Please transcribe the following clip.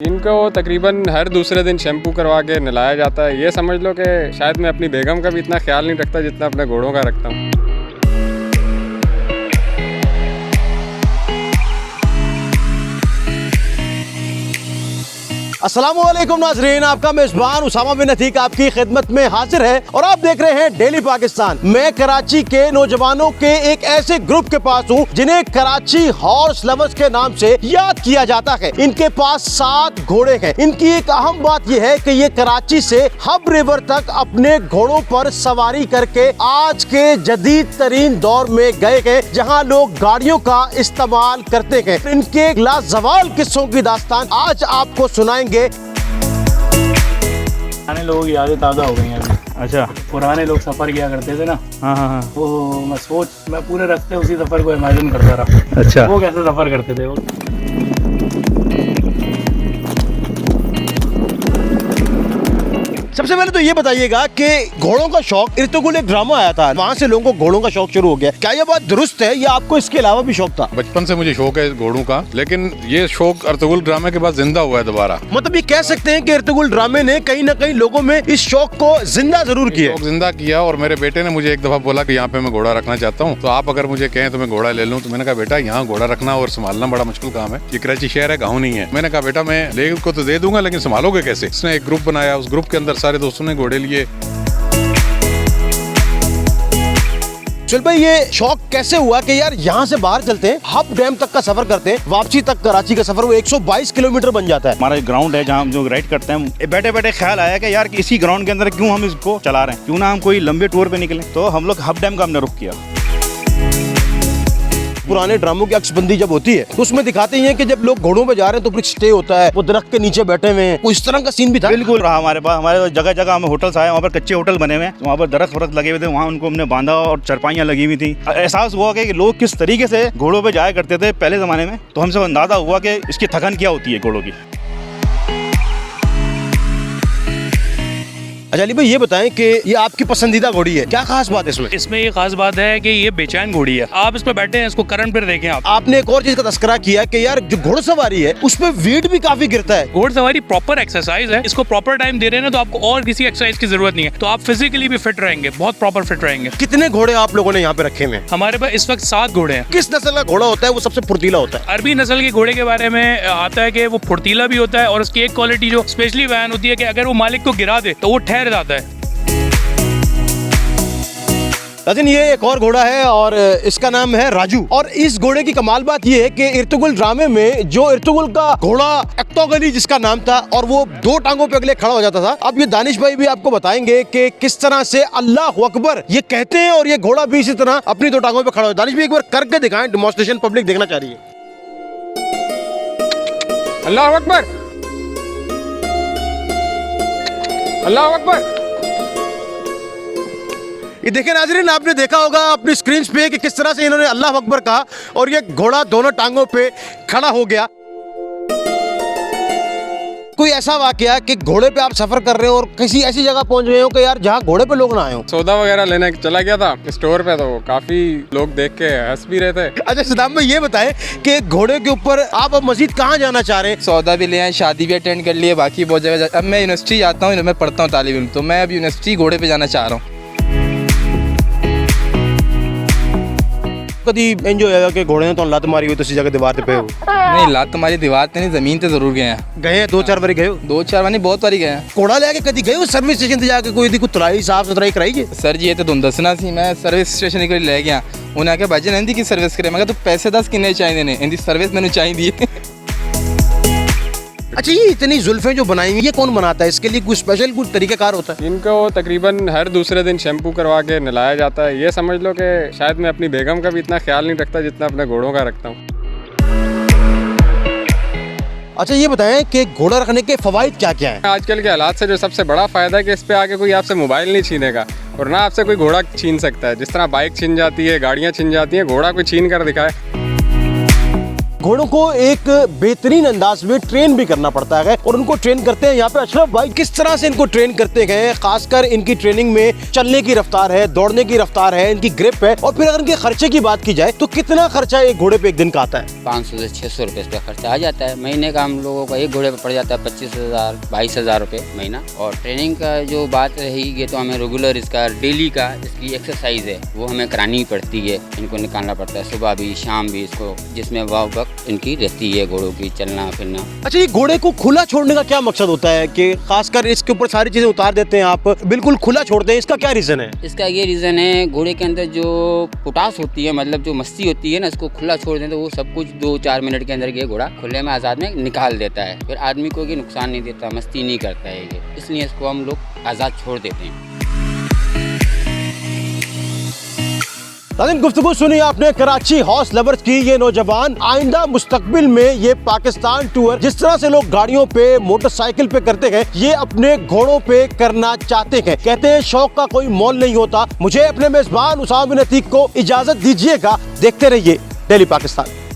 इनको तकरीबन हर दूसरे दिन शैम्पू करवा के नहलाया जाता है। ये समझ लो कि शायद मैं अपनी बेगम का भी इतना ख्याल नहीं रखता जितना अपने घोड़ों का रखता हूँ। अस्सलामुअलैकुम नाज़रीन, आपका मेज़बान उसामा बिन अतीक आपकी खिदमत में हाजिर है और आप देख रहे हैं डेली पाकिस्तान। मैं कराची के नौजवानों के एक ऐसे ग्रुप के पास हूँ जिन्हें कराची हॉर्स लवर्स के नाम से याद किया जाता है। इनके पास 7 घोड़े हैं। इनकी एक अहम बात यह है कि ये कराची से हब रिवर तक अपने घोड़ों पर सवारी करके आज के जदीद तरीन दौर में गए हैं जहाँ लोग गाड़ियों का इस्तेमाल करते हैं। इनके लाजवाल किस्सों की दास्तान आज आपको सुनाएंगे। पुराने लोगों की यादें ताज़ा हो गई हैं अभी। अच्छा। पुराने लोग सफ़र किया करते थे ना, हाँ। वो मैं पूरे रास्ते उसी सफ़र को इमेजिन करता रहा। अच्छा। वो कैसे सफ़र करते थे वो। सबसे पहले तो ये बताइएगा कि घोड़ों का शौक, इर्तुगुल एक ड्रामा आया था, वहाँ से लोगों को घोड़ों का शौक शुरू हो गया। क्या ये बात दुरुस्त है या आपको इसके अलावा भी शौक था? बचपन से मुझे शौक है घोड़ों का, लेकिन ये शौक अर्तुगरुल ड्रामे के बाद जिंदा हुआ है दोबारा। मतलब ये कह सकते हैं कि इर्तुगुल ड्रामे ने कहीं ना कहीं लोगों में इस शौक को जिंदा जरूर किया। शौक जिंदा किया। और मेरे बेटे ने मुझे एक दफा बोला कि यहाँ पे मैं घोड़ा रखना चाहता हूँ, तो आप अगर मुझे कहें तो मैं घोड़ा ले लूँ। तो मैंने कहा बेटा यहाँ घोड़ा रखना और संभालना बड़ा मुश्किल काम है, ये कराची शहर है, गाँव नहीं है। मैंने कहा बेटा मैं ले को तो दे दूंगा, लेकिन संभालोगे कैसे? उसने एक ग्रुप बनाया, उस ग्रुप के अंदर सारे दोस्तों ने घोड़े लिए। चल भाई, ये शौक कैसे हुआ कि यार यहाँ से बाहर चलते हैं, हब डैम तक का सफर करते हैं, वापसी तक कराची का सफर वो 122 किलोमीटर बन जाता है। हमारा एक ग्राउंड है जहाँ हम जो राइड करते हैं, बैठे बैठे ख्याल आया कि यार इसी ग्राउंड के अंदर क्यों हम इसको चला रहे हैं, क्यों ना हम कोई लंबे टूर पे निकलें। तो हम लोग हब डैम का हमने रुख किया। पुराने ड्रामों की अक्सबंदी जब होती है तो उसमें दिखाते ही हैं कि जब लोग घोड़ों पे जा रहे हैं तो फिर स्टे होता है, वो दरख्त के नीचे बैठे हुए हैं। इस तरह का सीन भी था? बिल्कुल रहा हमारे पास। हमारे जगह जगह हमें होटल्स आए, वहाँ पर कच्चे होटल बने हुए हैं, वहाँ पर दरख्त वरख्त लगे हुए थे, वहाँ उनको हमने बांधा और चरपाइयाँ लगी हुई थी। एहसास हुआ कि लोग किस तरीके से घोड़ों पर जाया करते थे पहले ज़माने में। तो हमसे अंदाज़ा हुआ कि इसकी थकान क्या होती है घोड़ों की। अच्छा अली भाई, ये बताएं कि ये आपकी पसंदीदा घोड़ी है, क्या खास बात है इसमें? इसमें ये खास बात है कि ये बेचैन घोड़ी है। आप इस पे बैठे हैं, इसको करंट पे देखें आप। आपने एक और चीज का तस्करा किया कि यार जो घोड़सवारी है उसमें वेट भी काफी गिरता है। घोड़सवारी प्रॉपर एक्सरसाइज है, इसको प्रॉपर टाइम दे रहे हैं ना, तो आपको और किसी एक्सरसाइज की जरूरत नहीं है। तो आप फिजिकली भी फिट रहेंगे, बहुत प्रॉपर फिट रहेंगे। कितने घोड़े आप लोगों ने यहाँ पे रखे हुए? हमारे पास इस वक्त 7 घोड़े हैं। किस नस्ल का घोड़ा होता है वो सबसे फुर्तीला होता है? अरबी नस्ल के घोड़े के बारे में आता है कि वो फुर्तीला भी होता है और उसकी एक क्वालिटी जो स्पेशली बयान होती है कि अगर वो मालिक को गिरा दे तो वो ठहर जाता है। लेकिन ये एक और घोड़ा है और इसका नाम है राजू। और इस घोड़े की कमाल बात ये है कि इर्तुगुल ड्रामे में जो इर्तुगुल का घोड़ा एक्टोगली जिसका नाम था और वो 2 टांगों पे अगले खड़ा हो जाता था, अब ये दानिश भाई भी आपको बताएंगे कि किस तरह से अल्लाह अकबर ये कहते हैं और ये घोड़ा भी इसी तरह अपनी 2 टांगों पे खड़ा हो। दानिश भाई एक बार करके दिखाएं, डेमोंस्ट्रेशन पब्लिक देखना चाह रही है। अल्लाह अकबर, अल्लाह अकबर। ये देखें नाज़रीन, आपने देखा होगा अपनी स्क्रीन पे कि किस तरह से इन्होंने अल्लाह अकबर कहा और ये घोड़ा दोनों टांगों पे खड़ा हो गया। कोई ऐसा वाकया कि घोड़े पे आप सफर कर रहे हो और किसी ऐसी जगह पहुंच गए हो कि यार जहाँ घोड़े पे लोग ना आए हो? सौदा वगैरह लेने चला गया था स्टोर पे, तो काफी लोग देख के हंस भी रहे थे। अच्छा सदाम भाई, ये बताएं कि घोड़े के ऊपर आप अब मजीद कहाँ जाना चाह रहे हैं? सौदा भी ले आए, शादी भी अटेंड कर लिए, बाकी बहुत जगह। अब मैं यूनिवर्सिटी जाता हूँ, मैं पढ़ता हूँ तालिब इल्म, तो मैं अब यूनिवर्सिटी घोड़े पे जाना चाह रहा हूँ। कभी एंजॉय होगा कि घोड़े ने तो लात मारी हुई तो जगह दीवार पे हो? नहीं, लात तुम्हारी दीवार पे नहीं, जमीन पे जरूर गए हैं। गए हैं 2-4 बार गए हो? 2-4 बार नहीं, बहुत बारी गए हैं। घोड़ा लेके कभी गए हो सर्विस स्टेशन से जाके कोई तुलाई साफ सुथराई कराई? सर जी ये तो तुम दसना सी, मैं सर्विस स्टेशन के ले गया, उन्हें आके भाजी नहीं की सर्विस करे, मैं तो पैसे 10 किन्ने चाहिए ने, इनकी सर्विस मैंने चाहिए दी। अच्छा, ये इतनी जुल्फें जो बनाई हुई ये कौन बनाता है? इसके लिए कोई स्पेशल कुछ तरीकाकार होता है? इनको तकरीबन हर दूसरे दिन शैम्पू करवा के नहलाया जाता है। ये समझ लो कि शायद मैं अपनी बेगम का भी इतना ख्याल नहीं रखता जितना अपने घोड़ों का रखता हूँ। अच्छा ये बताएं कि घोड़ा रखने के फवाइद क्या क्या हैं? आजकल के हालात से जो सबसे बड़ा फायदा है कि इस पे आके कोई आपसे मोबाइल नहीं छीनेगा और ना आपसे कोई घोड़ा छीन सकता है। जिस तरह बाइक छीन जाती है, गाड़ियाँ छीन जाती हैं, घोड़ा कोई छीन कर दिखाए। घोड़ों को एक बेहतरीन अंदाज में ट्रेन भी करना पड़ता है और उनको ट्रेन करते हैं यहाँ पे अशरफ भाई। किस तरह से इनको ट्रेन करते हैं, खासकर इनकी ट्रेनिंग में चलने की रफ्तार है, दौड़ने की रफ्तार है, इनकी ग्रिप है, और फिर अगर इनके खर्चे की बात की जाए तो कितना खर्चा एक घोड़े पे एक दिन का आता है? 500 से 600 रुपए इस पे खर्चा आ जाता है। महीने का हम लोगों का एक घोड़े पे पड़ जाता है 25,000 22,000 रुपए महीना। और ट्रेनिंग का जो बात रहेगी तो हमें रेगुलर इसका डेली का इसकी एक्सरसाइज है वो हमें करानी पड़ती है, इनको निकालना पड़ता है सुबह भी शाम भी इसको, जिसमें वक्त इनकी रहती है घोड़ों की चलना फिरना। अच्छा, ये घोड़े को खुला छोड़ने का क्या मकसद होता है कि खासकर इसके ऊपर सारी चीजें उतार देते हैं आप, बिल्कुल खुला छोड़ते हैं, इसका क्या रीजन है? इसका ये रीज़न है, घोड़े के अंदर जो पोटास होती है, मतलब जो मस्ती होती है ना, इसको खुला छोड़ दें तो वो सब कुछ 2-4 मिनट के अंदर ये घोड़ा खुले में आज़ाद में निकाल देता है। फिर आदमी को ये नुकसान नहीं देता, मस्ती नहीं करता है ये, इसलिए इसको हम लोग आज़ाद छोड़ देते हैं। गुफ्तगू सुनी आपने कराची हॉर्स लवर्स की। ये नौजवान आइंदा मुस्तकबिल में ये पाकिस्तान टूर जिस तरह से लोग गाड़ियों पे मोटरसाइकिल पे करते हैं, ये अपने घोड़ों पे करना चाहते हैं। कहते हैं शौक का कोई मोल नहीं होता। मुझे अपने मेजबान उसामा बिन अतीक को इजाजत दीजिएगा। देखते रहिए डेली पाकिस्तान।